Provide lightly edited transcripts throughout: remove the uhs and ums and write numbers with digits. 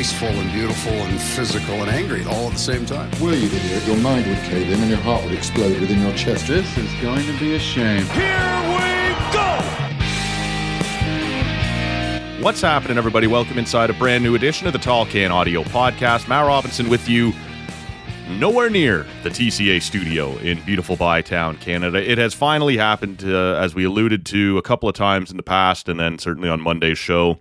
peaceful and beautiful and physical and angry all at the same time. Were you idiot, your mind would cave in and your heart would explode within your chest. This is going to be a shame. Here we go! What's happening, everybody? Welcome inside a brand new edition of the Tall Can Audio Podcast. Matt Robinson with you, nowhere near the TCA studio in beautiful Bytown, Canada. It has finally happened, as we alluded to a couple of times in the past, and then certainly on Monday's show.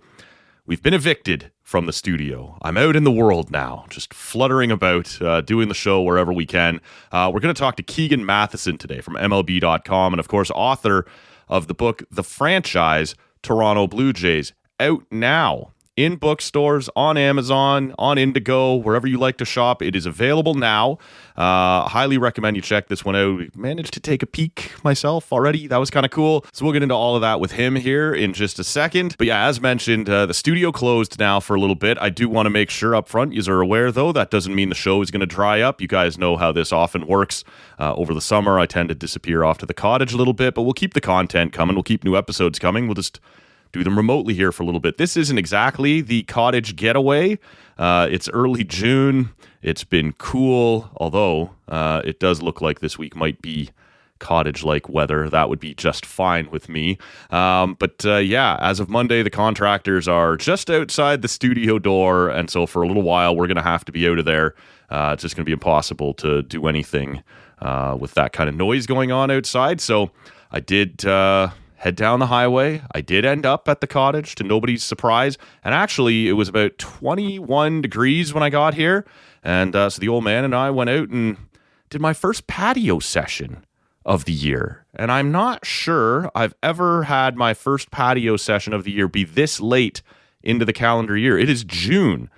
We've been evicted from the studio. I'm out in the world now, just fluttering about, doing the show wherever we can. We're going to talk to Keegan Matheson today from MLB.com, and of course, author of the book, The Franchise, Toronto Blue Jays, out now in bookstores, on Amazon, on Indigo, wherever you like to shop. It is available now. Highly recommend you check this one out. Managed to take a peek myself already. That was kind of cool. So we'll get into all of that with him here in just a second. But yeah, as mentioned, the studio closed now for a little bit. I do want to make sure up front you are aware, though, that doesn't mean the show is going to dry up. You guys know how this often works. Over the summer, I tend to disappear off to the cottage a little bit, but we'll keep the content coming. We'll keep new episodes coming. We'll just do them remotely here for a little bit. This isn't exactly the cottage getaway. It's early June. It's been cool, although it does look like this week might be cottage-like weather. That would be just fine with me. But as of Monday, the contractors are just outside the studio door, and so for a little while, we're going to have to be out of there. It's just going to be impossible to do anything with that kind of noise going on outside. So I did head down the highway. I did end up at the cottage, to nobody's surprise. And actually, it was about 21 degrees when I got here. And so the old man and I went out and did my first patio session of the year. And I'm not sure I've ever had my first patio session of the year be this late into the calendar year. It is June.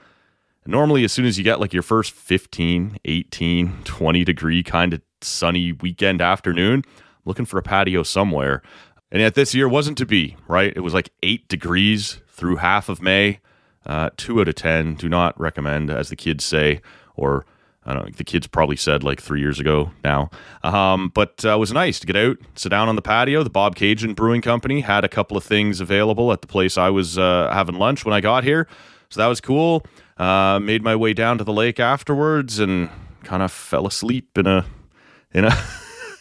Normally, as soon as you get like your first 15, 18, 20 degree kind of sunny weekend afternoon, I'm looking for a patio somewhere. And yet this year wasn't to be, right? It was like 8 degrees through half of May. 2 out of 10. Do not recommend, as the kids say. Or, I don't know, the kids probably said like 3 years ago now. But it was nice to get out, sit down on the patio. The Bob Cajun Brewing Company had a couple of things available at the place I was having lunch when I got here. So that was cool. Made my way down to the lake afterwards and kind of fell asleep in a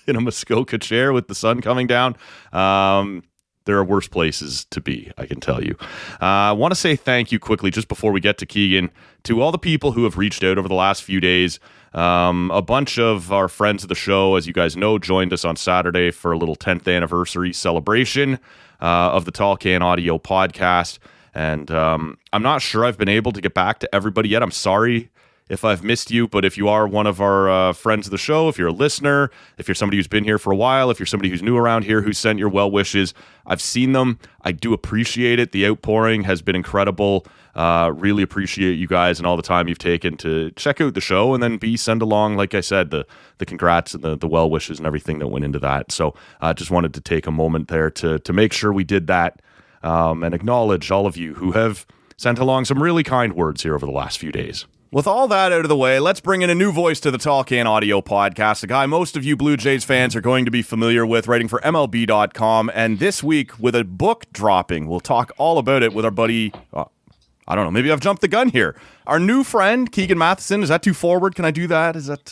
in a Muskoka chair with the sun coming down. There are worse places to be, I can tell you. I want to say thank you quickly, just before we get to Keegan, to all the people who have reached out over the last few days. A bunch of our friends of the show, as you guys know, joined us on Saturday for a little 10th anniversary celebration of the Tall Can Audio Podcast. And I'm not sure I've been able to get back to everybody yet. I'm sorry if I've missed you, but if you are one of our friends of the show, if you're a listener, if you're somebody who's been here for a while, if you're somebody who's new around here who sent your well wishes, I've seen them. I do appreciate it. The outpouring has been incredible. Really appreciate you guys and all the time you've taken to check out the show and then send along, like I said, the congrats and the well wishes and everything that went into that. So I just wanted to take a moment there to make sure we did that and acknowledge all of you who have sent along some really kind words here over the last few days. With all that out of the way, let's bring in a new voice to the Tall Can Audio Podcast, a guy most of you Blue Jays fans are going to be familiar with, writing for MLB.com, and this week with a book dropping. We'll talk all about it with our buddy, I don't know, maybe I've jumped the gun here. Our new friend, Keegan Matheson. Is that too forward? Can I do that? Is that...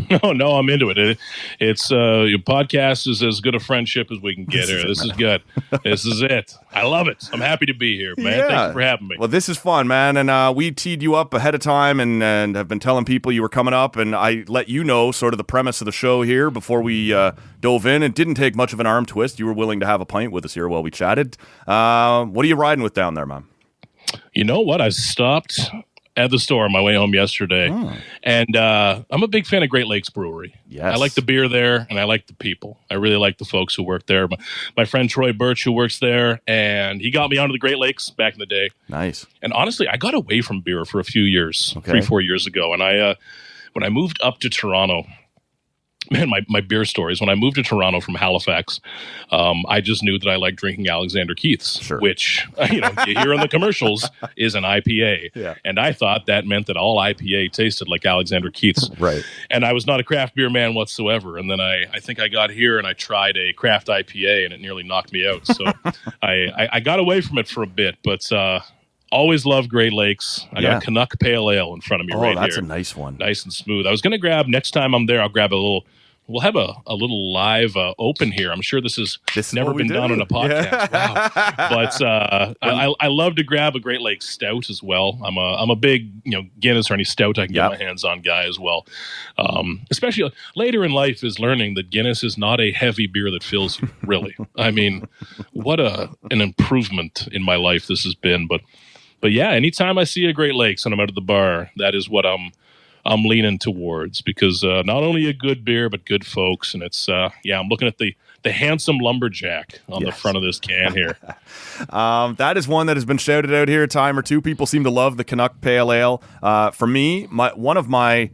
No, I'm into it. It's your podcast is as good a friendship as we can get here. This is good. This is it. I love it. I'm happy to be here, man. Yeah. Thank you for having me. Well, this is fun, man. And we teed you up ahead of time and have been telling people you were coming up. And I let you know sort of the premise of the show here before we dove in. It didn't take much of an arm twist. You were willing to have a pint with us here while we chatted. What are you riding with down there, man? You know what? I stopped at the store on my way home yesterday, and I'm a big fan of Great Lakes Brewery. Yes. I like the beer there, and I like the people. I really like the folks who work there. My friend Troy Birch, who works there, and he got me onto the Great Lakes back in the day. Nice. And honestly, I got away from beer for a few years, 3-4 years ago, and when I moved up to Toronto, man, my beer stories. When I moved to Toronto from Halifax, I just knew that I liked drinking Alexander Keith's, which, you hear in the commercials is an IPA. Yeah. And I thought that meant that all IPA tasted like Alexander Keith's. Right. And I was not a craft beer man whatsoever. And then I think I got here and I tried a craft IPA and it nearly knocked me out. So I got away from it for a bit, but always love Great Lakes. I got Yeah. a Canuck Pale Ale in front of me right here. Oh, that's a nice one. Nice and smooth. I was going to grab, next time I'm there, I'll grab we'll have a little live open here. I'm sure this has never been done on a podcast. Yeah. Wow. But I love to grab a Great Lakes stout as well. I'm a big, Guinness or any stout I can get my hands on guy as well. Especially later in life is learning that Guinness is not a heavy beer that fills you, really. I mean, what an improvement in my life this has been. But yeah, anytime I see a Great Lakes and I'm out at the bar, that is what I'm leaning towards, because not only a good beer, but good folks. And it's, I'm looking at the handsome lumberjack on the front of this can here. That is one that has been shouted out here a time or two. People seem to love the Canuck Pale Ale. For me, one of my,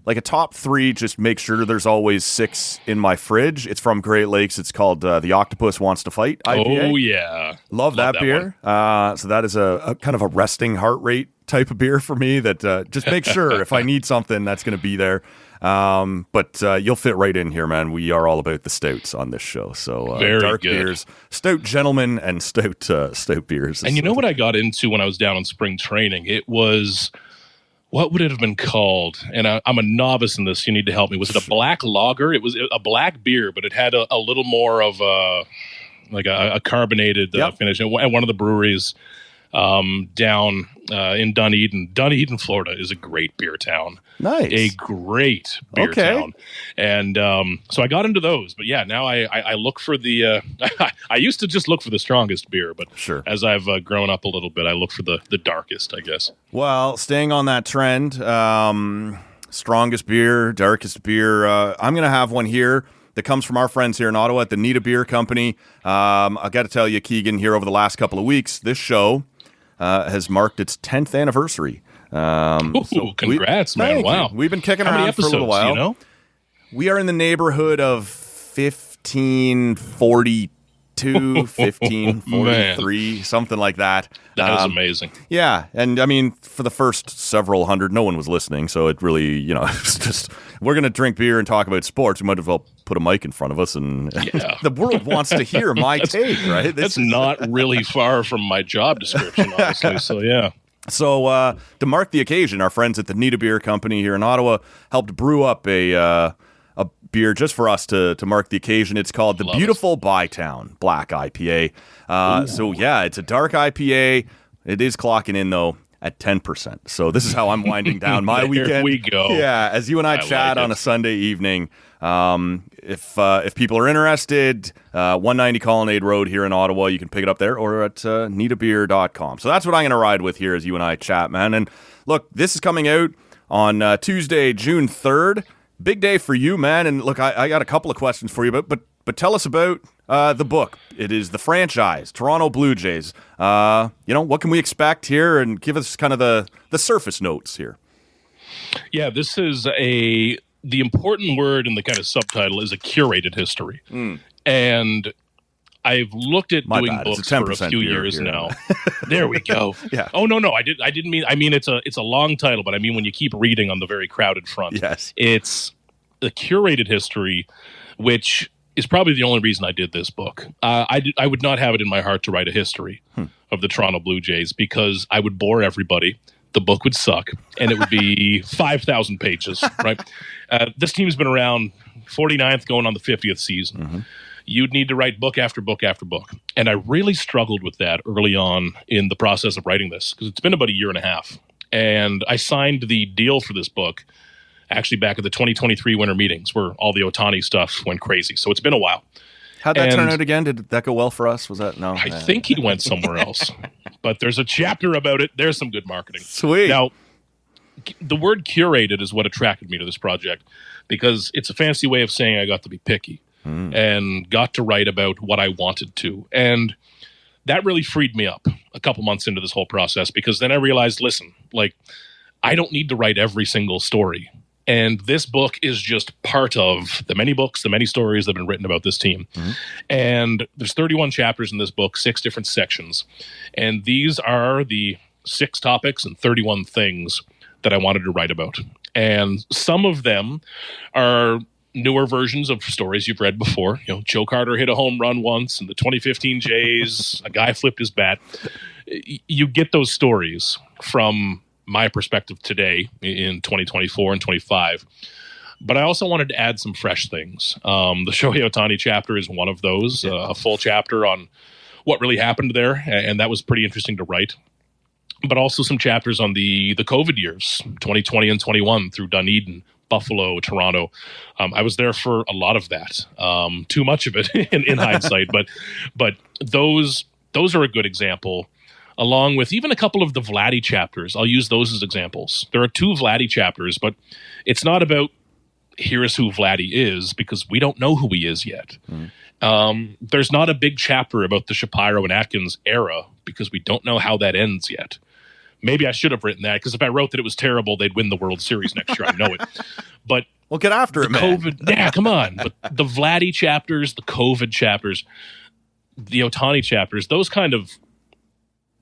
a top three, just make sure there's always 6 in my fridge. It's from Great Lakes. It's called The Octopus Wants to Fight IPA. Oh, yeah. Love that beer. So that is a kind of a resting heart rate type of beer for me that just make sure if I need something, that's going to be there. But you'll fit right in here, man. We are all about the stouts on this show. So Very dark good. beers, stout gentlemen, and stout beers. And you know what I got into when I was down on spring training? It was, what would it have been called? And I'm a novice in this. You need to help me. Was it a black lager? It was a black beer, but it had a little more of a carbonated finish. At one of the breweries down in Dunedin, Florida is a great beer town. Nice. A great beer town. And so I got into those. But yeah, now I look for the I used to just look for the strongest beer, but sure, as I've grown up a little bit, I look for the darkest, I guess. Well, staying on that trend, strongest beer, darkest beer, I'm going to have one here that comes from our friends here in Ottawa at the Nita Beer Company. I got to tell you, Keegan, here over the last couple of weeks, this show has marked its 10th anniversary. So congrats, man. Wow. We've been kicking How many around episodes, for a little while. do you know? We are in the neighborhood of 1542, 1543, something like that. That is amazing. Yeah, and I mean, for the first several hundred, no one was listening, so it really, it's just, we're going to drink beer and talk about sports. We might as well put a mic in front of us, and the world wants to hear my take, right? That's not really far from my job description, honestly, so yeah. So to mark the occasion, our friends at the Nita Beer Company here in Ottawa helped brew up a beer just for us to mark the occasion. It's called the Beautiful Bytown Black IPA. So yeah, it's a dark IPA. It is clocking in though at 10%. So this is how I'm winding down my weekend. Here we go. Yeah, as you and I chat on a Sunday evening. If people are interested, 190 Colonnade Road here in Ottawa, you can pick it up there or at nitabeer.com. So that's what I'm going to ride with here as you and I chat, man. And look, this is coming out on Tuesday, June 3rd. Big day for you, man. And look, I got a couple of questions for you, but tell us about the book. It is the franchise, Toronto Blue Jays. What can we expect here? And give us kind of the surface notes here. Yeah, this is the important word in the kind of subtitle is a curated history. And I've looked at doing books for a few years now. There we go. Yeah. Oh, no. I didn't mean it's a long title, but I mean when you keep reading on the very crowded front. Yes. It's a curated history, which is probably the only reason I did this book. I would not have it in my heart to write a history of the Toronto Blue Jays because I would bore everybody. The book would suck, and it would be 5,000 pages, right? This team's been around 49th, going on the 50th season. Mm-hmm. You'd need to write book after book after book. And I really struggled with that early on in the process of writing this, because it's been about a year and a half. And I signed the deal for this book actually back at the 2023 winter meetings where all the Ohtani stuff went crazy. So it's been a while. How'd that turn out again? Did that go well for us? Was that no? I think he went somewhere else. But there's a chapter about it. There's some good marketing. Sweet. Now, the word curated is what attracted me to this project because it's a fancy way of saying I got to be picky and got to write about what I wanted to. And that really freed me up a couple months into this whole process because then I realized, listen, I don't need to write every single story. And this book is just part of the many books, the many stories that have been written about this team. Mm-hmm. And there's 31 chapters in this book, 6 different sections. And these are the 6 topics and 31 things that I wanted to write about. And some of them are newer versions of stories you've read before. Joe Carter hit a home run once in the 2015 Jays. A guy flipped his bat. you get those stories from my perspective today in 2024 and 25. But I also wanted to add some fresh things. The Shohei Ohtani chapter is one of those, a full chapter on what really happened there, and that was pretty interesting to write. But also some chapters on the COVID years, 2020 and 21 through Dunedin, Buffalo, Toronto. I was there for a lot of that, too much of it in hindsight. But those are a good example, along with even a couple of the Vladdy chapters. I'll use those as examples. There are 2 Vladdy chapters, but it's not about here is who Vladdy is, because we don't know who he is yet. There's not a big chapter about the Shapiro and Atkins era because we don't know how that ends yet. Maybe I should have written that, because if I wrote that it was terrible, they'd win the World Series next year. I know it. But well, get after it, man. Yeah, come on. But the Vladdy chapters, the COVID chapters, the Ohtani chapters, those kind of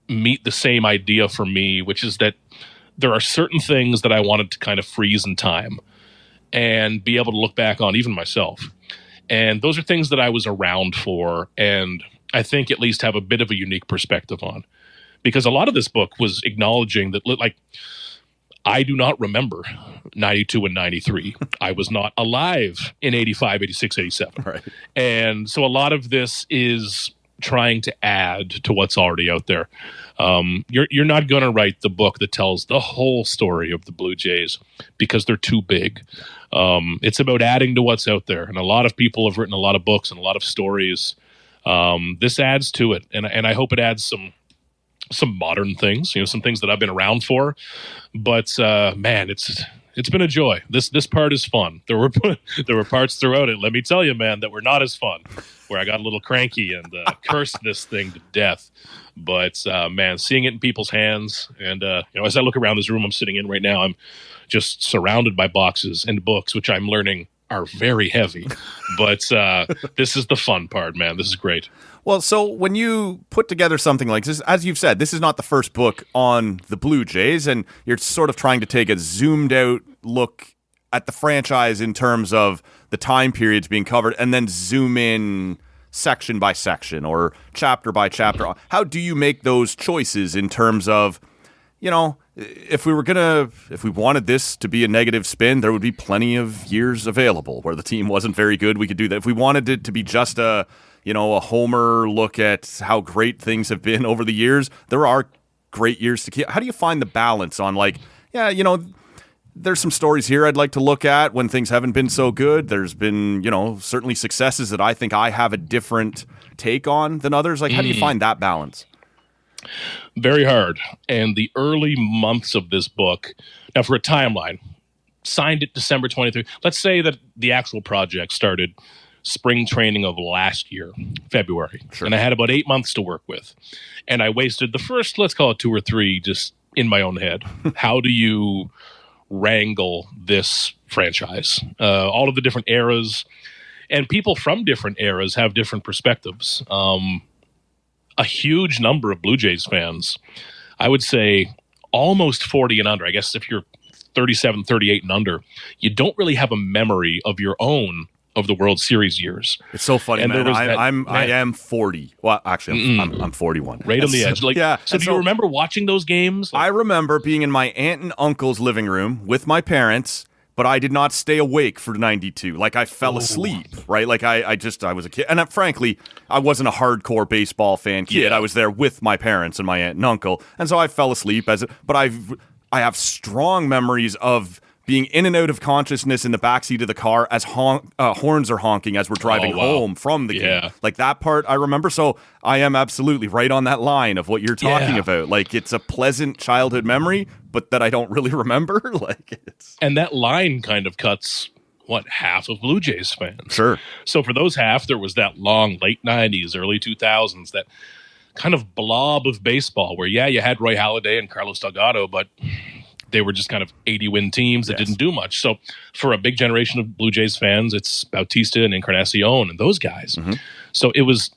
meet the same idea for me, which is that there are certain things that I wanted to kind of freeze in time and be able to look back on, even myself. And those are things that I was around for, and I think at least have a bit of a unique perspective on. Because a lot of this book was acknowledging that, like, I do not remember 92 and 93. I was not alive in 85, 86, 87. Right. And so a lot of this is trying to add to what's already out there. You're not going to write the book that tells the whole story of the Blue Jays because they're too big. It's about adding to what's out there. And a lot of people have written a lot of books and a lot of stories. This adds to it. And I hope it adds some modern things, some things that I've been around for. But man, it's been a joy. This part is fun. There were parts throughout it, let me tell you, man, that were not as fun, where I got a little cranky and cursed this thing to death. But man, seeing it in people's hands, and as I look around this room I'm sitting in right now, I'm just surrounded by boxes and books, which I'm learning are very heavy. But this is the fun part, man. This is great. Well, so when you put together something like this, as you've said, this is not the first book on the Blue Jays, and you're sort of trying to take a zoomed-out look at the franchise in terms of the time periods being covered, and then zoom in section by section or chapter by chapter. How do you make those choices in terms of, if we wanted this to be a negative spin, there would be plenty of years available where the team wasn't very good. We could do that. If we wanted it to be just a homer look at how great things have been over the years, there are great years to keep. How do you find the balance on, there's some stories here I'd like to look at when things haven't been so good. There's been, certainly successes that I think I have a different take on than others. How do you find that balance? Very hard. And the early months of this book, now for a timeline, signed it December 23. Let's say that the actual project started spring training of last year, February. Sure. And I had about 8 months to work with. And I wasted the first, let's call it 2 or 3, just in my own head. How do you wrangle this franchise? All of the different eras, and people from different eras have different perspectives. A huge number of Blue Jays fans, I would say almost 40 and under. I guess if you're 37, 38 and under, you don't really have a memory of your own of the World Series years. It's so funny, man. I am 40. Well, actually, I'm 41. Right on the edge. So do you remember watching those games? I remember being in my aunt and uncle's living room with my parents, but I did not stay awake for 92. I fell asleep, right? I was a kid. And frankly, I wasn't a hardcore baseball fan kid. Yeah. I was there with my parents and my aunt and uncle. And so I fell asleep but I have strong memories of being in and out of consciousness in the backseat of the car as horns are honking as we're driving home from the game. That part I remember. So I am absolutely right on that line of what you're talking about. It's a pleasant childhood memory, but that I don't really remember. And that line kind of cuts, half of Blue Jays fans. Sure. So for those half, there was that long late 90s, early 2000s, that kind of blob of baseball where, you had Roy Halladay and Carlos Delgado, but they were just kind of 80-win teams that didn't do much. So for a big generation of Blue Jays fans, it's Bautista and Encarnacion and those guys. Mm-hmm. So it was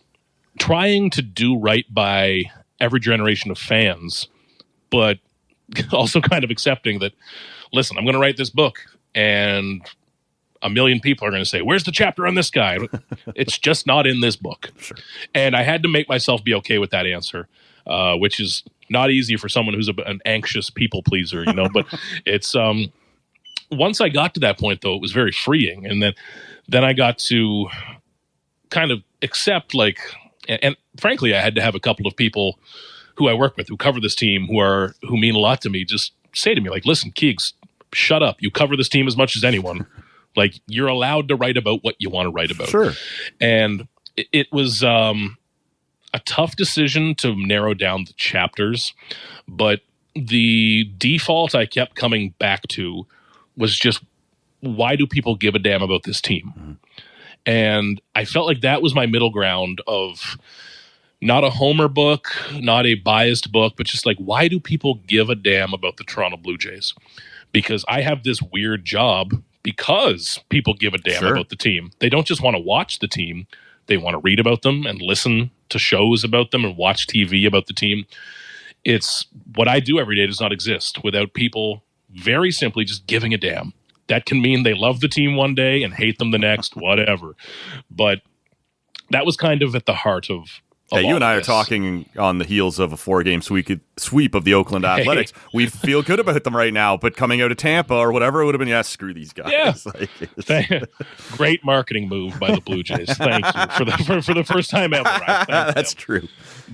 trying to do right by every generation of fans, but also kind of accepting that, listen, I'm going to write this book, and a million people are going to say, where's the chapter on this guy? It's just not in this book. Sure. And I had to make myself be okay with that answer. which is not easy for someone who's an anxious people pleaser, but it's once I got to that point, though, it was very freeing. And then I got to kind of accept, and frankly, I had to have a couple of people who I work with who cover this team who mean a lot to me just say to me, listen, Keegs, shut up. You cover this team as much as anyone. You're allowed to write about what you want to write about. Sure. And it was a tough decision to narrow down the chapters, but the default I kept coming back to was just, why do people give a damn about this team? Mm-hmm. And I felt like that was my middle ground of not a homer book, not a biased book, but just why do people give a damn about the Toronto Blue Jays? Because I have this weird job because people give a damn about the team. They don't just want to watch the team. They want to read about them and listen to shows about them and watch TV about the team. It's what I do every day does not exist without people very simply just giving a damn. That can mean they love the team one day and hate them the next, whatever. But that was kind of at the heart of you and I are talking on the heels of a 4-game sweep of the Oakland Athletics. We feel good about them right now, but coming out of Tampa or whatever, it would have been, screw these guys. Yeah. Great marketing move by the Blue Jays. Thank you for the first time ever. That's true.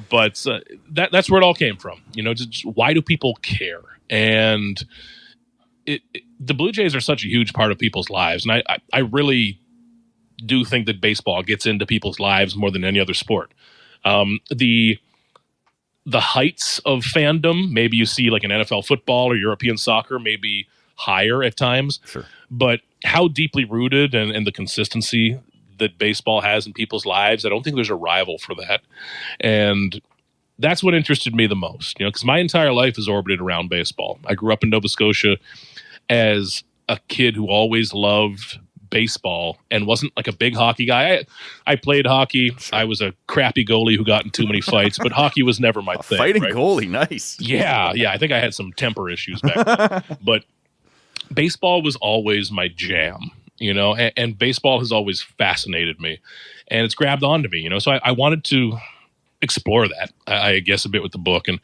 But that's where it all came from. Just why do people care? And the Blue Jays are such a huge part of people's lives, and I really do think that baseball gets into people's lives more than any other sport. The heights of fandom, maybe you see an NFL football or European soccer, maybe higher at times. Sure. But how deeply rooted and the consistency that baseball has in people's lives, I don't think there's a rival for that. And that's what interested me the most, because my entire life is orbited around baseball. I grew up in Nova Scotia as a kid who always loved baseball and wasn't a big hockey guy. I played hockey. Sure. I was a crappy goalie who got in too many fights, but hockey was never my thing. Fighting goalie, nice. Yeah. I think I had some temper issues back then. But baseball was always my jam, and baseball has always fascinated me, and it's grabbed onto me, So I wanted to explore that, I guess, a bit with the book, and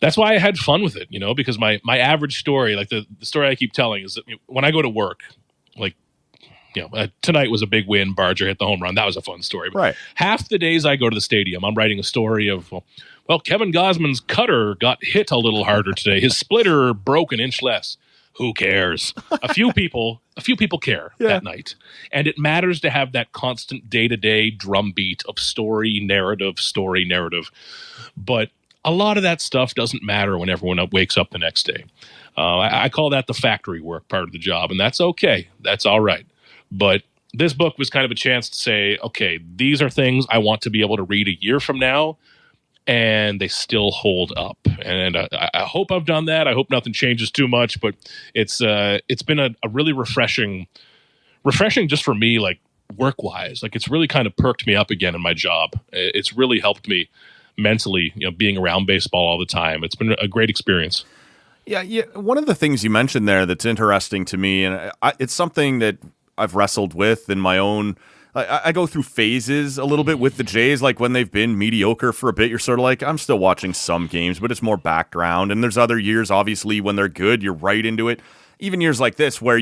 that's why I had fun with it, because my average story, the story I keep telling is that when I go to work, tonight was a big win. Barger hit the home run. That was a fun story. But right. Half the days I go to the stadium, I'm writing a story of, Kevin Gausman's cutter got hit a little harder today. His splitter broke an inch less. Who cares? A few people care that night. And it matters to have that constant day-to-day drumbeat of story, narrative. But a lot of that stuff doesn't matter when everyone wakes up the next day. I call that the factory work part of the job, and that's okay. That's all right. But this book was kind of a chance to say, okay, these are things I want to be able to read a year from now, and they still hold up. And I hope I've done that. I hope nothing changes too much, but it's been a really refreshing just for me, work-wise. It's really kind of perked me up again in my job. It's really helped me mentally, being around baseball all the time. It's been a great experience. Yeah. One of the things you mentioned there that's interesting to me, and it's something that I've wrestled with in my own. I go through phases a little bit with the Jays, when they've been mediocre for a bit, you're sort of I'm still watching some games, but it's more background. And there's other years, obviously, when they're good, you're right into it. Even years like this, where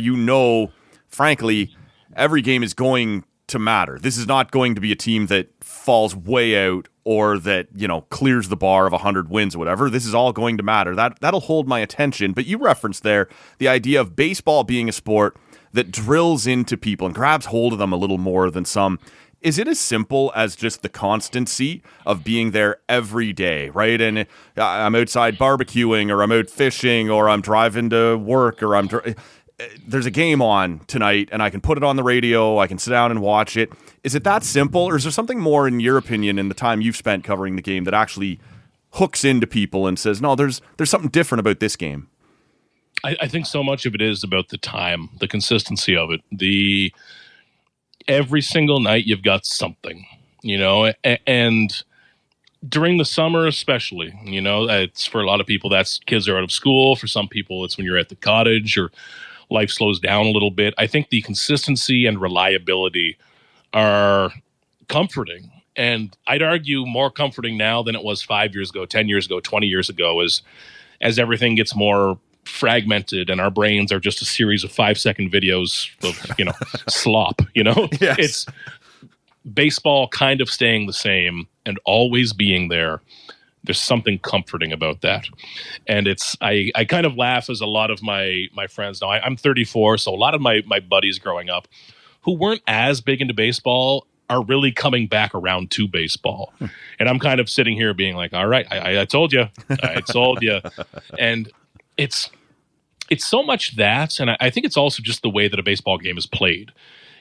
frankly, every game is going to matter. This is not going to be a team that falls way out or that, clears the bar of 100 wins or whatever. This is all going to matter. That'll hold my attention. But you referenced there the idea of baseball being a sport that drills into people and grabs hold of them a little more than some. Is it as simple as just the constancy of being there every day, right? And I'm outside barbecuing, or I'm out fishing, or I'm driving to work, or there's a game on tonight and I can put it on the radio, I can sit down and watch it. Is it that simple, or is there something more, in your opinion, in the time you've spent covering the game, that actually hooks into people and says, no, there's something different about this game? I think so much of it is about the time, the consistency of it. Every single night you've got something, and during the summer especially, it's for a lot of people, that's kids are out of school. For some people, it's when you're at the cottage or life slows down a little bit. I think the consistency and reliability are comforting. And I'd argue more comforting now than it was 5 years ago, 10 years ago, 20 years ago, as everything gets more fragmented and our brains are just a series of 5-second videos of, slop, Yes. It's baseball kind of staying the same and always being there. There's something comforting about that. And I kind of laugh as a lot of my friends now. I'm 34, so a lot of my buddies growing up who weren't as big into baseball are really coming back around to baseball. And I'm kind of sitting here being like, all right, I told you. I told you. And it's so much that, and I think it's also just the way that a baseball game is played.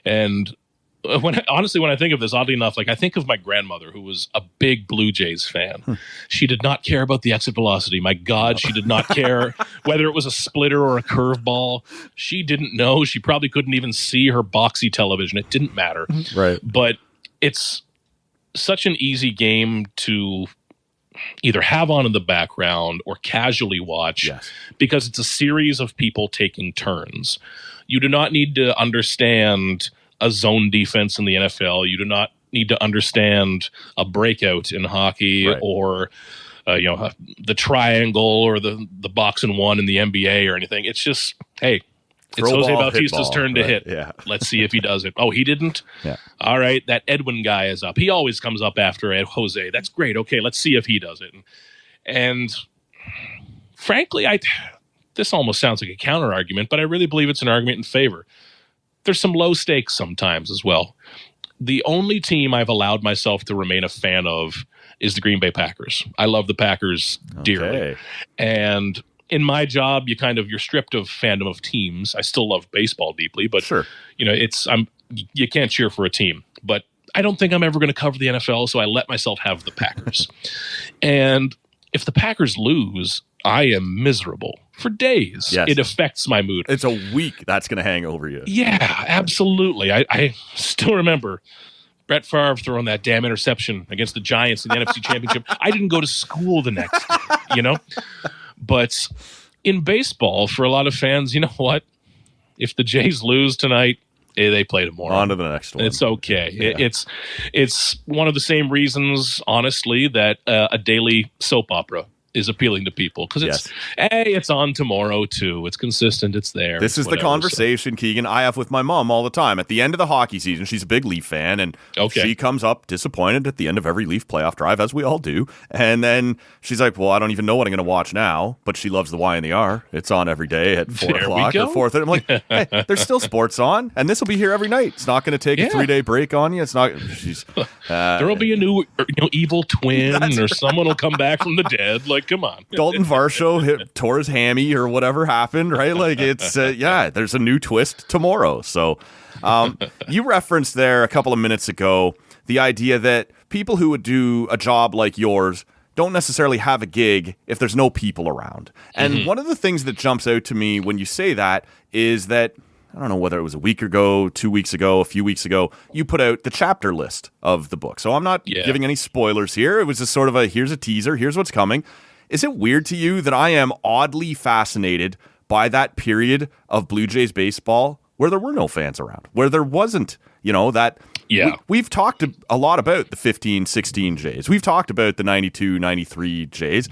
And when I think of this, oddly enough, I think of my grandmother, who was a big Blue Jays fan. She did not care about the exit velocity. My God, she did not care whether it was a splitter or a curveball. She didn't know. She probably couldn't even see her boxy television. It didn't matter. Right. But it's such an easy game to either have on in the background or casually watch, because it's a series of people taking turns. You do not need to understand a zone defense in the NFL. You do not need to understand a breakout in hockey, or the triangle or the box and one in the NBA or anything. It's just, hey, it's Jose Bautista's turn to hit. Yeah. Let's see if he does it. Oh, he didn't? Yeah. All right, that Edwin guy is up. He always comes up after Jose. That's great. Okay, let's see if he does it. And frankly, this almost sounds like a counter argument, but I really believe it's an argument in favor. There's some low stakes sometimes as well. The only team I've allowed myself to remain a fan of is the Green Bay Packers. I love the Packers dearly. And in my job, you're stripped of fandom of teams. I still love baseball deeply, but you can't cheer for a team. But I don't think I'm ever going to cover the NFL, so I let myself have the Packers. And if the Packers lose, I am miserable for days. Yes. It affects my mood. It's a week that's going to hang over you. Yeah, absolutely. I still remember Brett Favre throwing that damn interception against the Giants in the NFC Championship. I didn't go to school the next day, But in baseball, for a lot of fans, you know what? If the Jays lose tonight, they play tomorrow. On to the next one. It's okay. Yeah. It's one of the same reasons, honestly, that a daily soap opera is appealing to people, because it's on tomorrow too. It's consistent. It's there. This is the conversation, Keegan, I have with my mom all the time. At the end of the hockey season, she's a big Leaf fan, and she comes up disappointed at the end of every Leaf playoff drive, as we all do. And then she's like, well, I don't even know what I'm going to watch now, but she loves the Y and the R. It's on every day at 4 o'clock or 4:30. I'm like, hey, there's still sports on, and this will be here every night. It's not going to take a 3-day break on you. It's not. There will be a new evil twin, or someone will come back from the dead. Like, come on. Dalton Varsho tore his hammy or whatever happened, right? Like, it's, there's a new twist tomorrow. So you referenced there a couple of minutes ago the idea that people who would do a job like yours don't necessarily have a gig if there's no people around. And one of the things that jumps out to me when you say that is that, I don't know whether it was a week ago, 2 weeks ago, a few weeks ago, you put out the chapter list of the book. So I'm not giving any spoilers here. It was just sort of here's a teaser, here's what's coming. Is it weird to you that I am oddly fascinated by that period of Blue Jays baseball where there were no fans around, where there wasn't, that... Yeah. We've talked a lot about the 15-16 Jays. We've talked about the 92-93 Jays.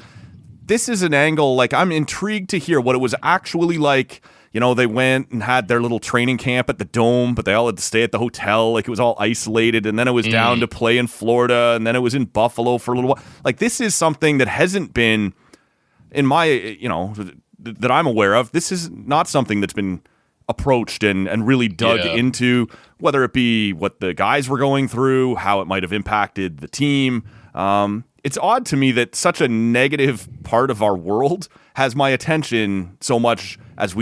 This is an angle, I'm intrigued to hear what it was actually like. They went and had their little training camp at the Dome, but they all had to stay at the hotel. It was all isolated, and then it was down to play in Florida, and then it was in Buffalo for a little while. This is something that hasn't been, in my, that I'm aware of. This is not something that's been approached and really dug into, whether it be what the guys were going through, how it might have impacted the team. It's odd to me that such a negative part of our world has my attention so much as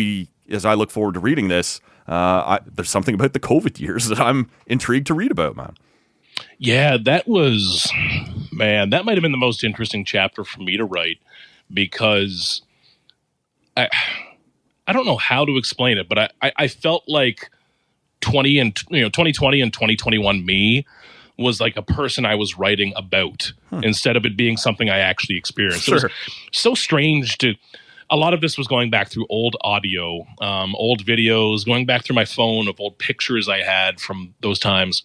I look forward to reading this. There's something about the COVID years that I'm intrigued to read about, man. Yeah, that might have been the most interesting chapter for me to write, because I don't know how to explain it, but I felt like 2020 and 2021 me was like a person I was writing about instead of it being something I actually experienced. Sure. It was so strange a lot of this was going back through old audio, old videos, going back through my phone of old pictures I had from those times.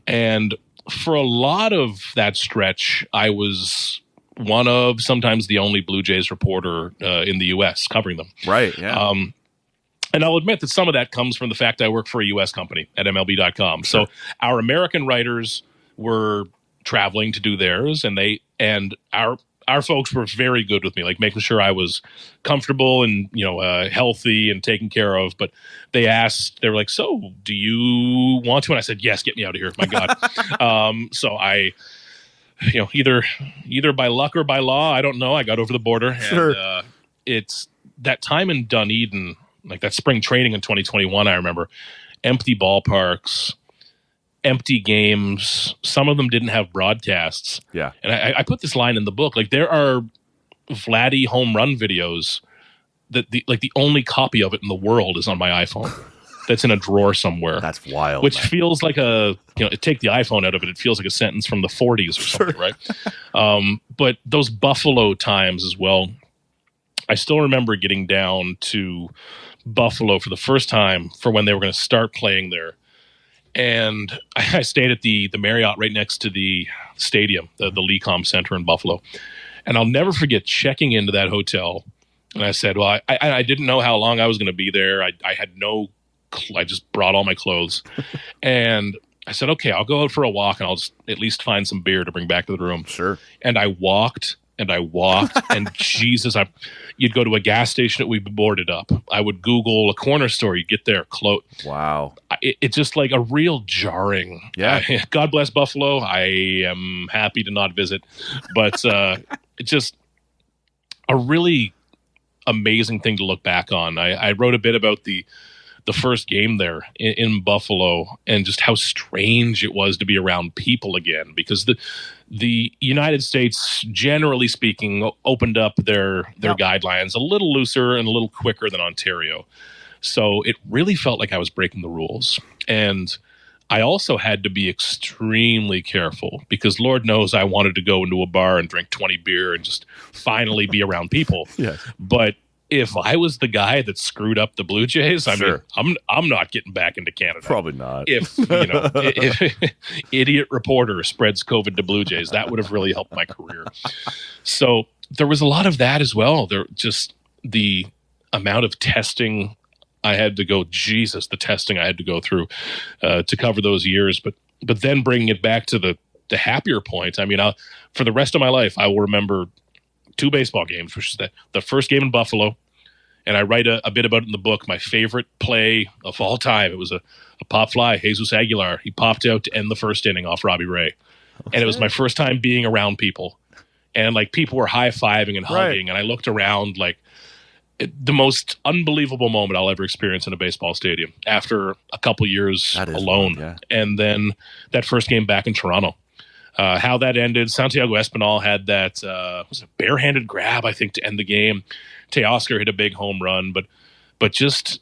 And for a lot of that stretch, I was one of, sometimes the only Blue Jays reporter in the U.S. covering them. Right, yeah. And I'll admit that some of that comes from the fact I work for a U.S. company at MLB.com. Sure. So our American writers were traveling to do theirs, and our folks were very good with me, like making sure I was comfortable and healthy and taken care of. But they were like, "So, do you want to?" And I said, "Yes, get me out of here, my God." So I, either by luck or by law, I don't know, I got over the border. Sure. And it's that time in Dunedin, like that spring training in 2021. I remember empty ballparks, empty games. Some of them didn't have broadcasts. Yeah. And I put this line in the book. Like, there are Vladdy home run videos that the only copy of it in the world is on my iPhone. That's in a drawer somewhere. That's wild. Which man. feels like take the iPhone out of it, it feels like a sentence from the 40s or something, right? But those Buffalo times as well. I still remember getting down to Buffalo for the first time for when they were going to start playing there. And I stayed at the Marriott right next to the stadium, the Lecom Center in Buffalo. And I'll never forget checking into that hotel. And I said, well, I didn't know how long I was going to be there. I had I just brought all my clothes. And I said, okay, I'll go out for a walk and I'll just at least find some beer to bring back to the room. Sure. And I walked and Jesus, you'd go to a gas station that we boarded up. I would Google a corner store. You'd get there, Wow. It's just like a real jarring. Yeah. God bless Buffalo. I am happy to not visit, but it's just a really amazing thing to look back on. I wrote a bit about the first game there in Buffalo and just how strange it was to be around people again, because the United States, generally speaking, opened up their guidelines a little looser and a little quicker than Ontario. So it really felt like I was breaking the rules. And I also had to be extremely careful because Lord knows I wanted to go into a bar and drink 20 beer and just finally be around people. Yes. But if I was the guy that screwed up the Blue Jays, I mean, I'm not getting back into Canada. Probably not. If if idiot reporter spreads COVID to Blue Jays, that would have really helped my career. So there was a lot of that as well. There just the amount of testing I had to go. Jesus, the testing I had to go through to cover those years. But then bringing it back to the happier point. I mean, for the rest of my life, I will remember 2 baseball games, which is the first game in Buffalo. And I write a bit about it in the book. My favorite play of all time. It was a pop fly, Jesus Aguilar. He popped out to end the first inning off Robbie Ray. Okay. And it was my first time being around people. And like people were high-fiving and hugging. Right. And I looked around like the most unbelievable moment I'll ever experience in a baseball stadium after a couple years alone. Yeah. And then that first game back in Toronto. How that ended. Santiago Espinal had that was a barehanded grab, I think, to end the game. Teoscar hit a big home run, but just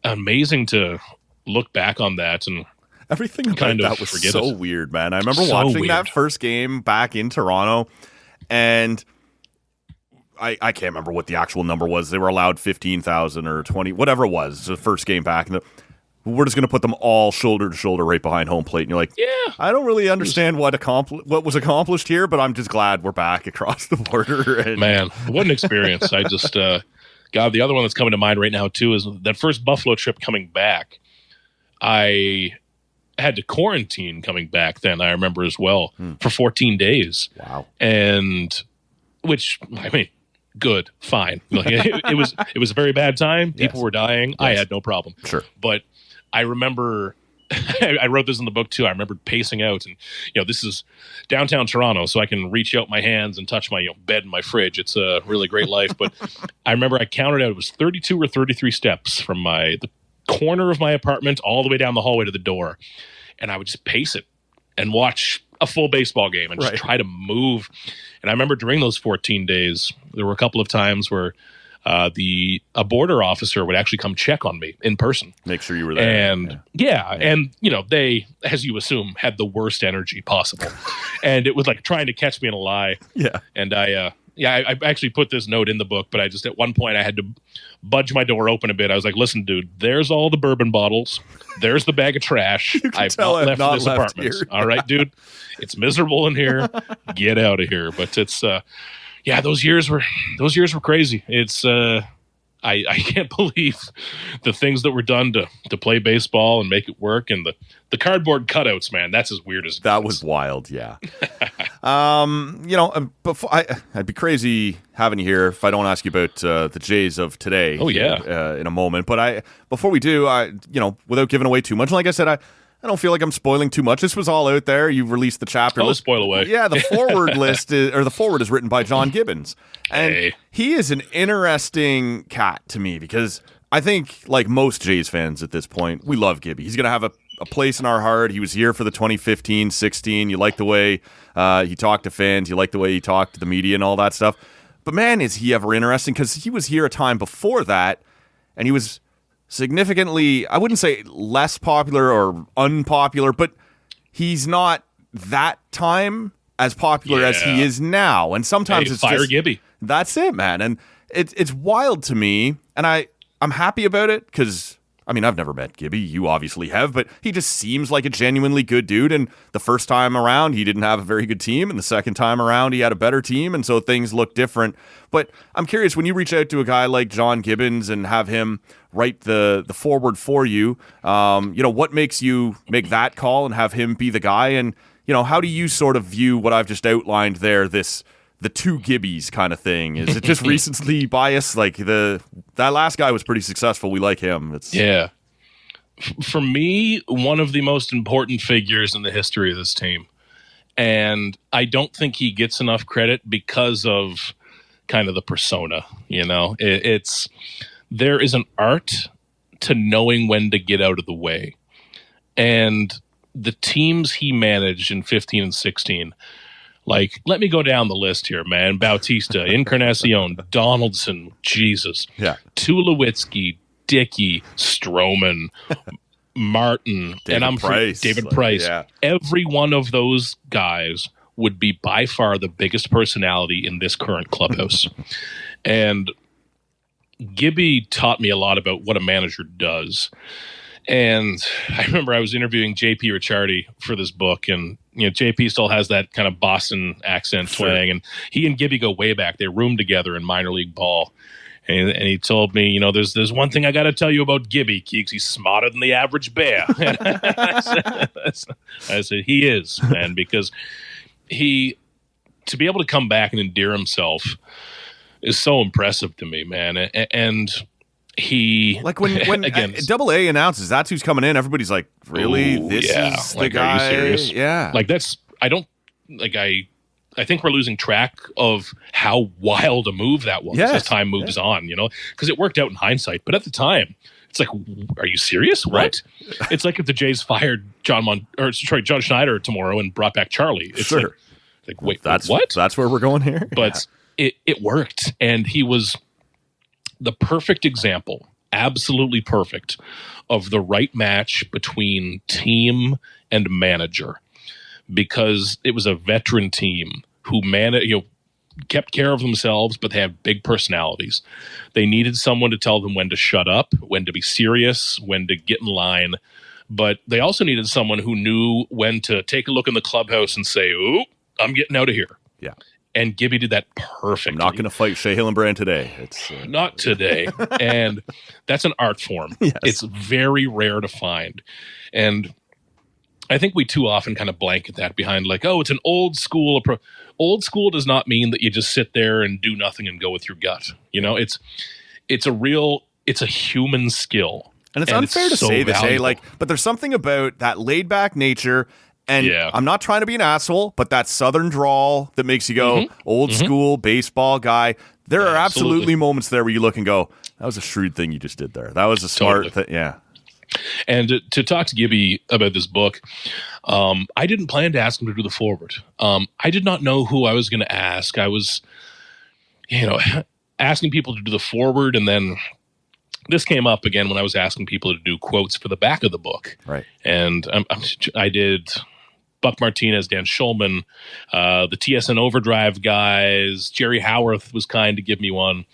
amazing to look back on that and everything about that was so weird, man. I remember watching that first game back in Toronto, and I can't remember what the actual number was. They were allowed 15,000 or 20, whatever it was. The first game back, and we're just going to put them all shoulder to shoulder right behind home plate. And you're like, yeah, I don't really understand what was accomplished here, but I'm just glad we're back across the border. And man, what an experience. I just, God, the other one that's coming to mind right now too is that first Buffalo trip coming back. I had to quarantine coming back then, I remember as well, for 14 days. Wow. And which, I mean, good, fine. It was a very bad time. People were dying. Yes. I had no problem. Sure. But I remember, I wrote this in the book too. I remember pacing out, and this is downtown Toronto, so I can reach out my hands and touch my bed and my fridge. It's a really great life. But I remember I counted out it was 32 or 33 steps from the corner of my apartment all the way down the hallway to the door, and I would just pace it and watch a full baseball game and just try to move. And I remember during those 14 days, there were a couple of times where a border officer would actually come check on me in person. Make sure you were there. And and they, as you assume, had the worst energy possible. And it was like trying to catch me in a lie. Yeah. And I I actually put this note in the book, but I just at one point I had to budge my door open a bit. I was like, "Listen, dude, there's all the bourbon bottles. There's the bag of trash. I've not left this apartment. Here. All right, dude, it's miserable in here. Get out of here." But it's those years were crazy. It's I can't believe the things that were done to play baseball and make it work, and the cardboard cutouts, man. That's as weird as it that gets. Was wild, yeah. Before I'd be crazy having you here if I don't ask you about the Jays of today. Oh yeah, in a moment. But before we do, without giving away too much, like I said, I don't feel like I'm spoiling too much. This was all out there. You released the chapter. Oh, spoil away. Yeah, the forward the forward is written by John Gibbons. And he is an interesting cat to me because I think, like most Jays fans at this point, we love Gibby. He's going to have a place in our heart. He was here for the 2015-16. You like the way he talked to fans. You like the way he talked to the media and all that stuff. But man, is he ever interesting, because he was here a time before that, and he was significantly, I wouldn't say less popular or unpopular, but he's not that time as popular as he is now. And sometimes it's fire just Gibby. That's it, man. And it's wild to me, and I'm happy about it because, I mean, I've never met Gibby. You obviously have, but he just seems like a genuinely good dude. And the first time around, he didn't have a very good team. And the second time around, he had a better team. And so things look different. But I'm curious, when you reach out to a guy like John Gibbons and have him write the forward for you, what makes you make that call and have him be the guy? And, how do you sort of view what I've just outlined there, the two Gibbies kind of thing? Is it just recency bias? Like that last guy was pretty successful. We like him. For me, one of the most important figures in the history of this team. And I don't think he gets enough credit because of kind of the persona, there is an art to knowing when to get out of the way. And the teams he managed in 15 and 16, like, let me go down the list here, man. Bautista, Encarnacion, Donaldson, Jesus. Yeah. Tulowitzki, Dickey, Stroman, Martin, David Price. Yeah. Every one of those guys would be by far the biggest personality in this current clubhouse. And Gibby taught me a lot about what a manager does. And I remember I was interviewing JP Ricciardi for this book, and JP still has that kind of Boston accent twang, and he and Gibby go way back. They roomed together in minor league ball, and he told me, there's one thing I got to tell you about Gibby, Keeks. He's smarter than the average bear. I said he is, man, because to be able to come back and endear himself is so impressive to me, man, and. He, like when again, Double A announces that's who's coming in, everybody's like, really? This is the guy? Are you serious? Yeah. Like I think we're losing track of how wild a move that was as time moves on, because it worked out in hindsight. But at the time, it's like, are you serious? What? It's like if the Jays fired John Schneider tomorrow and brought back Charlie. It's like wait, what? That's where we're going here? But it worked. And he was the perfect example, absolutely perfect, of the right match between team and manager, because it was a veteran team who kept care of themselves, but they have big personalities. They needed someone to tell them when to shut up, when to be serious, when to get in line, but they also needed someone who knew when to take a look in the clubhouse and say, "Ooh, I'm getting out of here." Yeah. And Gibby did that perfectly. I'm not going to fight Shea Hillenbrand today. It's not today. And that's an art form. Yes. It's very rare to find. And I think we too often kind of blanket that behind like, it's an old school approach. Old school does not mean that you just sit there and do nothing and go with your gut. It's a human skill. And it's unfair to say this, but there's something about that laid back nature. And I'm not trying to be an asshole, but that southern drawl that makes you go, old school baseball guy. There are absolutely moments there where you look and go, that was a shrewd thing you just did there. That was a smart thing. Yeah. And to talk to Gibby about this book, I didn't plan to ask him to do the forward. I did not know who I was going to ask. I was, asking people to do the forward, and then this came up again when I was asking people to do quotes for the back of the book. Right. And I did Buck Martinez, Dan Schulman, the TSN Overdrive guys. Jerry Howarth was kind to give me one.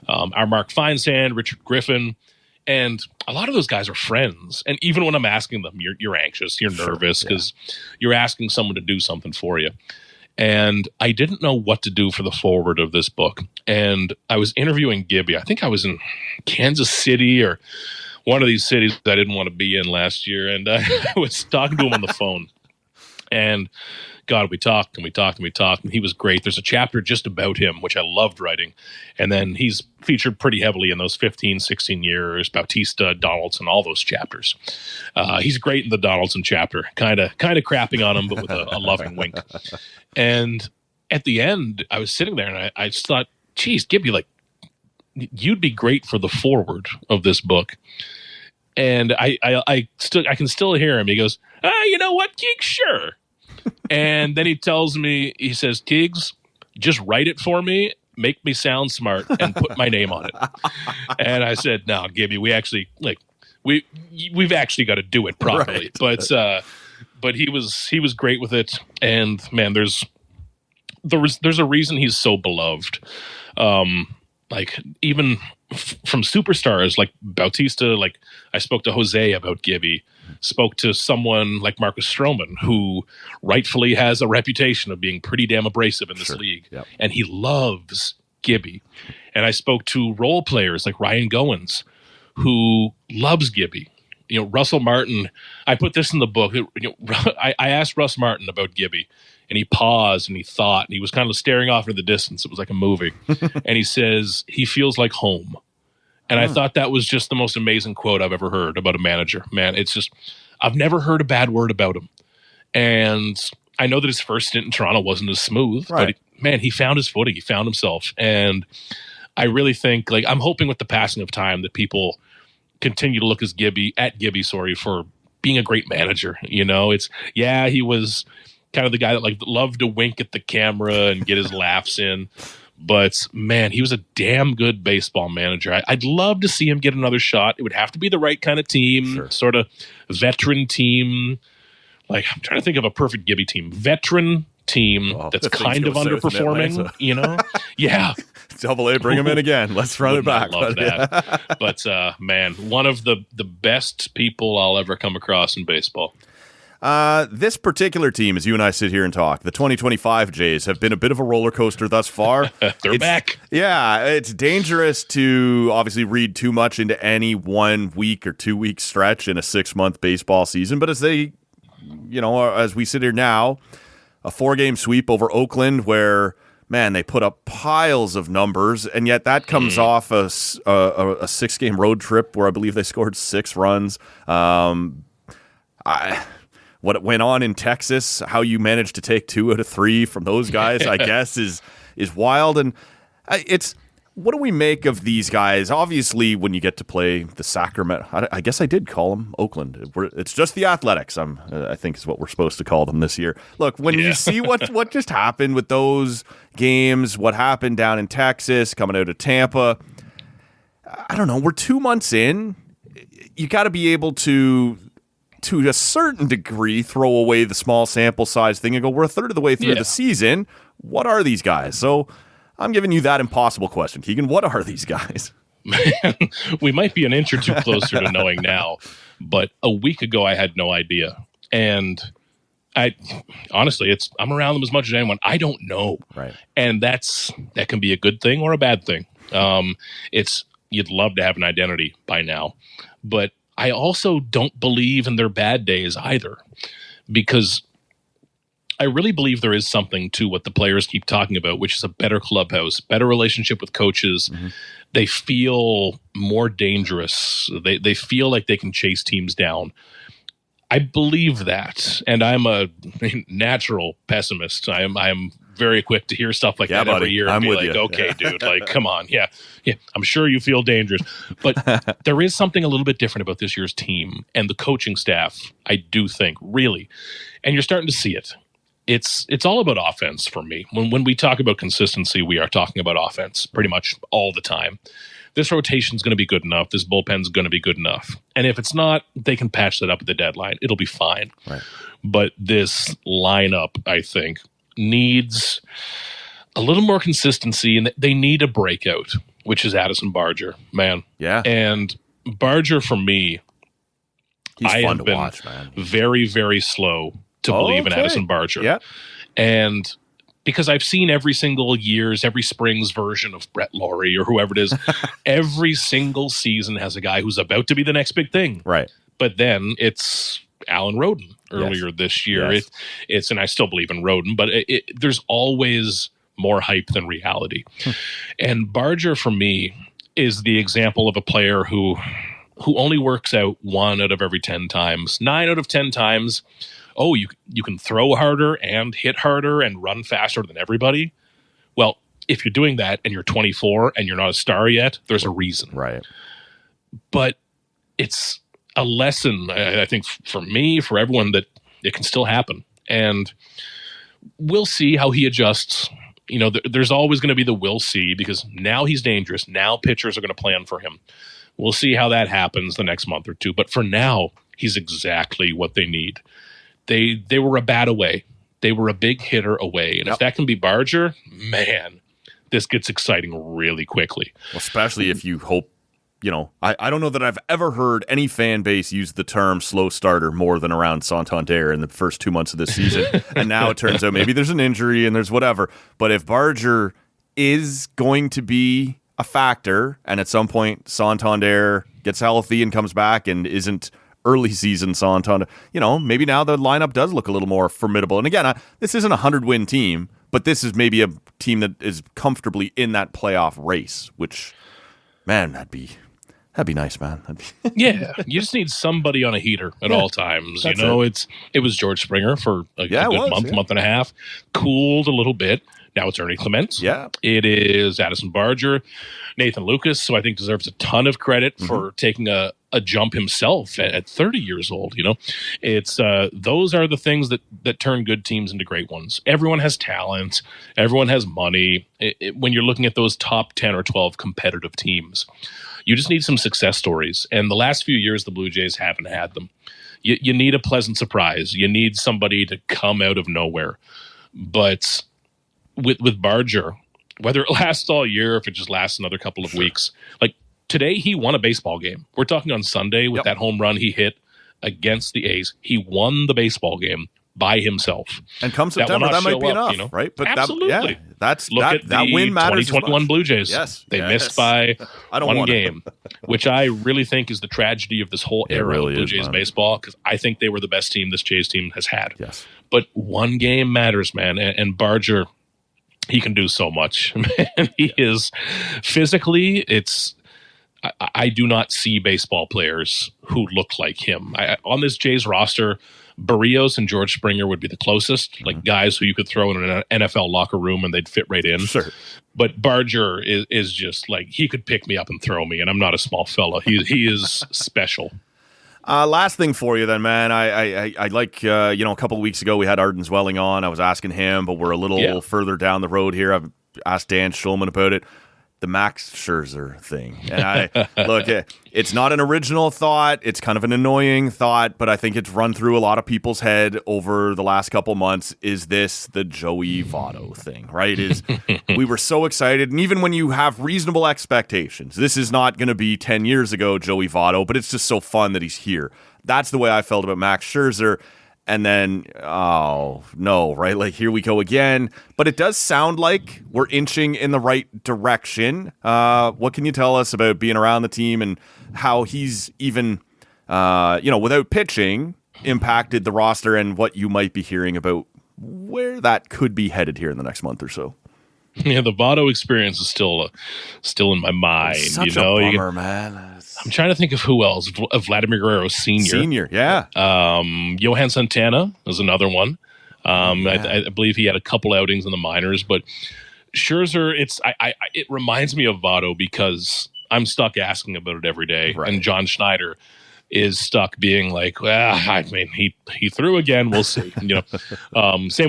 Our Mark Feinsand, Richard Griffin. And a lot of those guys are friends. And even when I'm asking them, you're anxious, you're nervous because you're asking someone to do something for you. And I didn't know what to do for the forward of this book. And I was interviewing Gibby. I think I was in Kansas City or one of these cities I didn't want to be in last year. And I was talking to him on the phone. And God, we talked and we talked and we talked, and he was great. There's a chapter just about him, which I loved writing. And then he's featured pretty heavily in those 15, 16 years, Bautista, Donaldson, all those chapters. He's great in the Donaldson chapter, kind of crapping on him, but with a loving wink. And at the end, I was sitting there and I just thought, geez, Gibby, like, you'd be great for the forward of this book. And I can still hear him. He goes, you know what, Keeg? Sure. And then he tells me, he says, Keegs, just write it for me, make me sound smart, and put my name on it. And I said, no, Gibby, we actually, like, we've actually got to do it properly. Right. But he was great with it. And man, there's a reason he's so beloved. Like, even from superstars like Bautista, like I spoke to Jose about Gibby, spoke to someone like Marcus Stroman, who rightfully has a reputation of being pretty damn abrasive in this league. Yep. And he loves Gibby. And I spoke to role players like Ryan Goins, who loves Gibby. You know, Russell Martin, I put this in the book. I asked Russ Martin about Gibby, and he paused and he thought, and he was kind of staring off into the distance. It was like a movie. And he says, he feels like home. And I thought that was just the most amazing quote I've ever heard about a manager. Man, it's just, I've never heard a bad word about him. And I know that his first stint in Toronto wasn't as smooth, but man, he found his footing. He found himself. And I really think, like, I'm hoping with the passing of time that people continue to look at Gibby, for being a great manager. You know, he was kind of the guy that like loved to wink at the camera and get his laughs in. But man, he was a damn good baseball manager. I'd love to see him get another shot. It would have to be the right kind of team, sort of veteran team. Like, I'm trying to think of a perfect Gibby team. Veteran team that's kind of underperforming, you know? Yeah. Double A, bring him in again. Let's run it back. Love that. But man, one of the best people I'll ever come across in baseball. This particular team, as you and I sit here and talk, the 2025 Jays have been a bit of a roller coaster thus far. They're back. Yeah, it's dangerous to obviously read too much into any 1 week or 2 week stretch in a 6-month baseball season. But as we sit here now, a 4-game sweep over Oakland where, man, they put up piles of numbers, and yet that comes off a 6-game road trip where I believe they scored 6 runs. What went on in Texas, how you managed to take 2 out of 3 from those guys, I guess, is wild. And what do we make of these guys? Obviously, when you get to play the Sacramento, I guess I did call them Oakland. It's just the Athletics, I think is what we're supposed to call them this year. Look, when you see what just happened with those games, what happened down in Texas, coming out of Tampa, I don't know, we're 2 months in. You got to be able to a certain degree, throw away the small sample size thing and go, we're a third of the way through the season. What are these guys? So I'm giving you that impossible question, Keegan. What are these guys? Man, we might be an inch or two closer to knowing now, but a week ago I had no idea. And honestly, I'm around them as much as anyone. I don't know. Right. And that can be a good thing or a bad thing. You'd love to have an identity by now, but I also don't believe in their bad days either, because I really believe there is something to what the players keep talking about, which is a better clubhouse, better relationship with coaches. Mm-hmm. They feel more dangerous. They feel like they can chase teams down. I believe that, and I'm a natural pessimist. I am very quick to hear stuff like that every year and be like, okay, dude, like, come on. Yeah, I'm sure you feel dangerous. But there is something a little bit different about this year's team and the coaching staff, I do think, really. And you're starting to see it. It's all about offense for me. When we talk about consistency, we are talking about offense pretty much all the time. this rotation's going to be good enough. This bullpen's going to be good enough. And if it's not, they can patch that up at the deadline. It'll be fine. Right. But this lineup, I think, needs a little more consistency, and they need a breakout, which is Addison Barger, man. Yeah. And Barger, for me, He's I fun have to been watch, man. very, very slow to believe in Addison Barger. Yeah. And because I've seen every spring's version of Brett Laurie or whoever it is, every single season has a guy who's about to be the next big thing. Right. But then it's Alan Roden earlier this year. Yes. It's and I still believe in Roden, but there's always more hype than reality. And Barger, for me, is the example of a player who only works out 1 out of every 10 times. 9 out of 10 times, you can throw harder and hit harder and run faster than everybody. Well, if you're doing that and you're 24 and you're not a star yet, there's a reason. Right. But it's a lesson, I think, for me, for everyone, that it can still happen. And we'll see how he adjusts. You know, there's always going to be the we'll see, because now he's dangerous. Now pitchers are going to plan for him. We'll see how that happens the next month or two. But for now, he's exactly what they need. They were a bat away. They were a big hitter away. And if that can be Barger, man, this gets exciting really quickly. Well, especially if you hope, you know, I don't know that I've ever heard any fan base use the term slow starter more than around Santander in the first 2 months of this season. And now it turns out maybe there's an injury and there's whatever. But if Barger is going to be a factor, and at some point Santander gets healthy and comes back and isn't early season Santander, you know, maybe now the lineup does look a little more formidable. And again, this isn't a 100-win team, but this is maybe a team that is comfortably in that playoff race, which, man, that'd be nice, man. Yeah, you just need somebody on a heater at all times. You know, it was George Springer for a good month and a half, cooled a little bit. Now it's Ernie Clements. Yeah. It is Addison Barger, Nathan Lucas, who I think deserves a ton of credit for taking a jump himself at 30 years old. You know, it's those are the things that turn good teams into great ones. Everyone has talent. Everyone has money. When you're looking at those top 10 or 12 competitive teams, you just need some success stories. And the last few years, the Blue Jays haven't had them. You need a pleasant surprise. You need somebody to come out of nowhere. But with Barger, whether it lasts all year, if it just lasts another couple of weeks, like today, he won a baseball game. We're talking on Sunday with that home run he hit against the A's. He won the baseball game by himself. And come September, that might be enough, you know? Right? But absolutely. That win matters. 2021 Blue Jays. Yes. They missed by one game, which I really think is the tragedy of this whole era of Blue Jays baseball, because I think they were the best team this Jays team has had. Yes. But one game matters, man. And Barger, he can do so much. He is physically, I do not see baseball players who look like him. On this Jays roster, Barrios and George Springer would be the closest, like guys who you could throw in an NFL locker room and they'd fit right in. Sure. But Barger is just like, he could pick me up and throw me, and I'm not a small fella. He is special. Last thing for you then, man. I like, a couple of weeks ago we had Arden Zwelling on. I was asking him, but we're a little further down the road here. I've asked Dan Schulman about it. The Max Scherzer thing. And look, it's not an original thought. It's kind of an annoying thought, but I think it's run through a lot of people's head over the last couple months. Is this the Joey Votto thing, right? We were so excited. And even when you have reasonable expectations, this is not going to be 10 years ago Joey Votto, but it's just so fun that he's here. That's the way I felt about Max Scherzer. And then, oh, no, right? Like, here we go again. But it does sound like we're inching in the right direction. What can you tell us about being around the team and how he's even, without pitching, impacted the roster, and what you might be hearing about where that could be headed here in the next month or so? Yeah, the Votto experience is still in my mind. Such a bummer, man. I'm trying to think of who else. Vladimir Guerrero Sr. Yeah. Johan Santana is another one. I believe he had a couple outings in the minors, but Scherzer, it reminds me of Votto because I'm stuck asking about it every day. Right. And John Schneider, is stuck being like, well, I mean, he threw again. We'll see. Same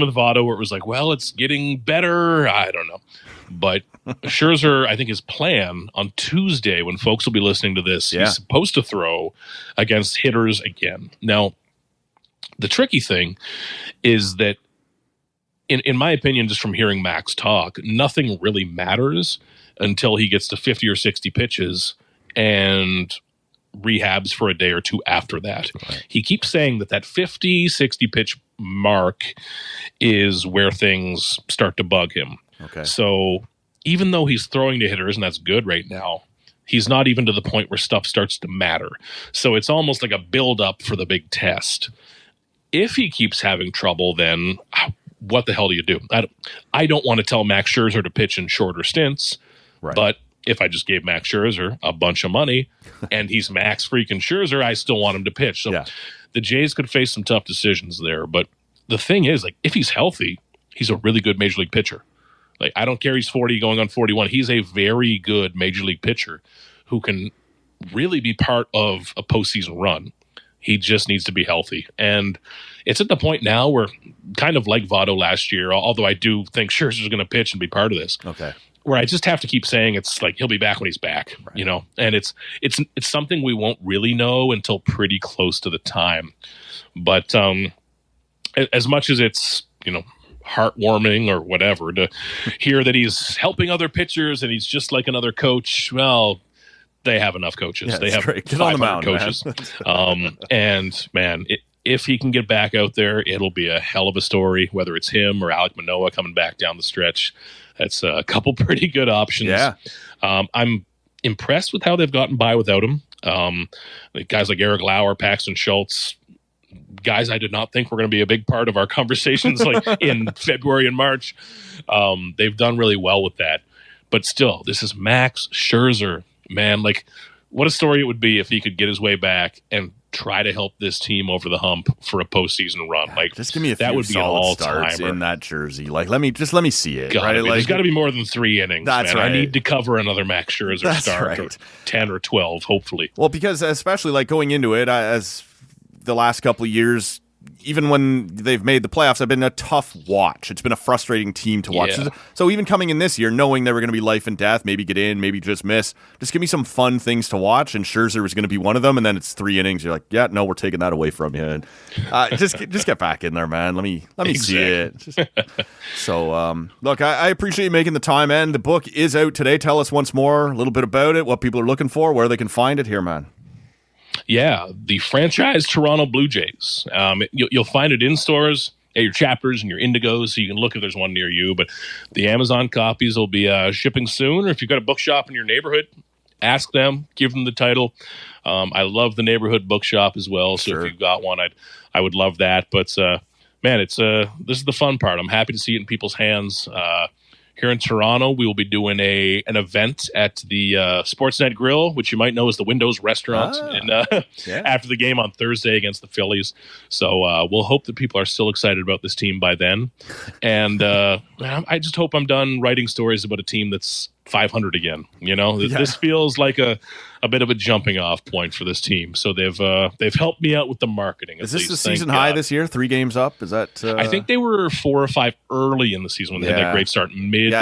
with Votto, where it was like, well, it's getting better. I don't know. But Scherzer, I think his plan on Tuesday, when folks will be listening to this, he's supposed to throw against hitters again. Now, the tricky thing is that, in my opinion, just from hearing Max talk, nothing really matters until he gets to 50 or 60 pitches and rehabs for a day or two after that. Right. He keeps saying that 50, 60 pitch mark is where things start to bug him. Okay. So even though he's throwing to hitters, and that's good right now, he's not even to the point where stuff starts to matter. So it's almost like a build-up for the big test. If he keeps having trouble, then what the hell do you do? I don't want to tell Max Scherzer to pitch in shorter stints, but if I just gave Max Scherzer a bunch of money and he's Max freaking Scherzer, I still want him to pitch. So the Jays could face some tough decisions there. But the thing is, like, if he's healthy, he's a really good major league pitcher. Like, I don't care he's 40 going on 41. He's a very good major league pitcher who can really be part of a postseason run. He just needs to be healthy. And it's at the point now where, kind of like Votto last year, although I do think Scherzer's going to pitch and be part of this. Okay. Where I just have to keep saying it's like he'll be back when he's back, and it's something we won't really know until pretty close to the time. But as much as it's, heartwarming or whatever to hear that he's helping other pitchers and he's just like another coach, well, they have enough coaches. Yeah, they have great. Get on the mound, coaches. And man, if he can get back out there, it'll be a hell of a story, whether it's him or Alek Manoah coming back down the stretch. That's a couple pretty good options. Yeah. I'm impressed with how they've gotten by without him. Guys like Eric Lauer, Paxton Schultz, guys I did not think were going to be a big part of our conversations like in February and March. They've done really well with that. But still, this is Max Scherzer. Man, like, what a story it would be if he could get his way back and try to help this team over the hump for a postseason run. Like, just give me a few that would be an starts in that jersey. Like, let me see it. Right? Like, there's got to be more than 3 innings. That's man. right. I need to cover another Max Scherzer start, or 10 or 12, hopefully. Well, because especially like going into it, as the last couple of years, even when they've made the playoffs, have been a tough watch. It's been a frustrating team to watch. Yeah. So even coming in this year, knowing they were going to be life and death, maybe get in, maybe just miss, just give me some fun things to watch. And Scherzer was going to be one of them. And then it's 3 innings. You're like, yeah, no, we're taking that away from you. And just get back in there, man. Let me see it. Look, I appreciate you making the time, man. The book is out today. Tell us once more a little bit about it, what people are looking for, where they can find it here, man. Yeah, the franchise Toronto Blue Jays. You'll find it in stores at your Chapters and your Indigos, so you can look if there's one near you. But the Amazon copies will be shipping soon. Or if you've got a bookshop in your neighborhood, ask them, give them the title. I love the neighborhood bookshop as well. So if you've got one, I would love that. But man, this is the fun part. I'm happy to see it in people's hands. Here in Toronto, we will be doing an event at the Sportsnet Grill, which you might know is the Windows restaurant, after the game on Thursday against the Phillies. So we'll hope that people are still excited about this team by then. And I just hope I'm done writing stories about a team that's 500 again. This feels like a bit of a jumping off point for this team. So they've helped me out with the marketing. Is this the season high this year? 3 games up? Is that? I think they were 4 or 5 early in the season when they had that great start.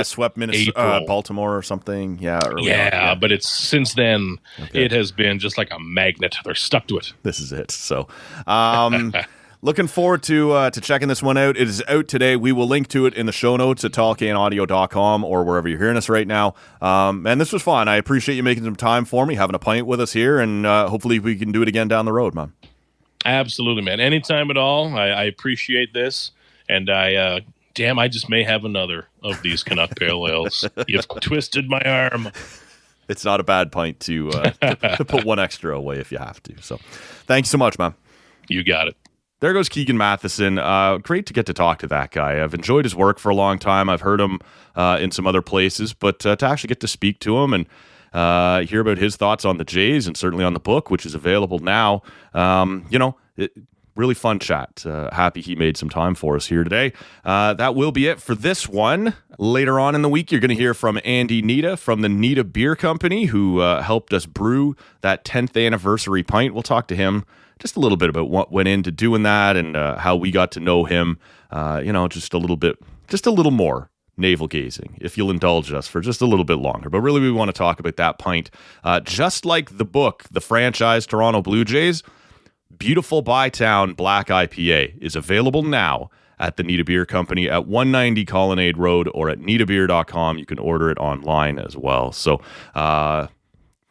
Swept Minnesota, Baltimore or something. But it's since then it has been just like a magnet. They're stuck to it. This is it. So. Looking forward to checking this one out. It is out today. We will link to it in the show notes at tallcanaudio.com or wherever you're hearing us right now. And this was fun. I appreciate you making some time for me, having a pint with us here, and hopefully we can do it again down the road, man. Absolutely, man. Anytime at all. I appreciate this, and I just may have another of these Canuck Pale Ales. You've twisted my arm. It's not a bad pint to put one extra away if you have to. So thanks so much, man. You got it. There goes Keegan Matheson. Great to get to talk to that guy. I've enjoyed his work for a long time. I've heard him in some other places, but to actually get to speak to him and hear about his thoughts on the Jays and certainly on the book, which is available now, really fun chat. Happy he made some time for us here today. That will be it for this one. Later on in the week, you're going to hear from Andy Nita from the Nita Beer Company, who helped us brew that 10th anniversary pint. We'll talk to him just a little bit about what went into doing that and how we got to know him. Just a little more navel gazing, if you'll indulge us for just a little bit longer. But really, we want to talk about that pint. Just like the book, The Franchise Toronto Blue Jays, Beautiful Bytown Black IPA is available now at the Nita Beer Company at 190 Colonnade Road or at nitabeer.com. You can order it online as well. So I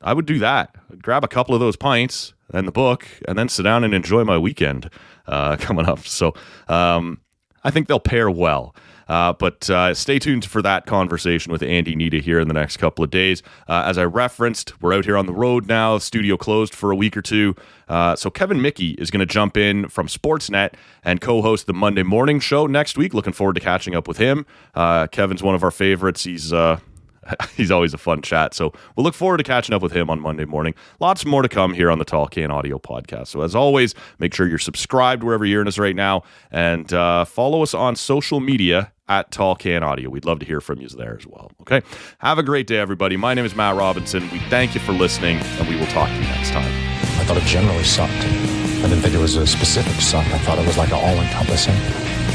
would do that. I'd grab a couple of those pints and the book and then sit down and enjoy my weekend coming up. So I think they'll pair well. But stay tuned for that conversation with Andy Nita here in the next couple of days. As I referenced, we're out here on the road now. Studio closed for a week or two. So Kevin Mickey is going to jump in from Sportsnet and co-host the Monday morning show next week. Looking forward to catching up with him. Kevin's one of our favorites. He's always a fun chat. So we'll look forward to catching up with him on Monday morning. Lots more to come here on the Tall Can Audio Podcast. So as always, make sure you're subscribed wherever you're hearing us right now and follow us on social media at Tall Can Audio. We'd love to hear from you there as well. Okay. Have a great day, everybody. My name is Matt Robinson. We thank you for listening, and we will talk to you next time. I thought it generally sucked. I didn't think it was a specific suck. I thought it was like an all-encompassing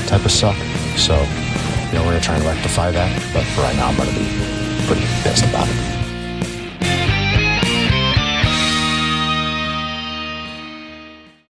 type of suck. So, we're going to try and rectify that. But for right now, I'm going to be pretty pissed about it.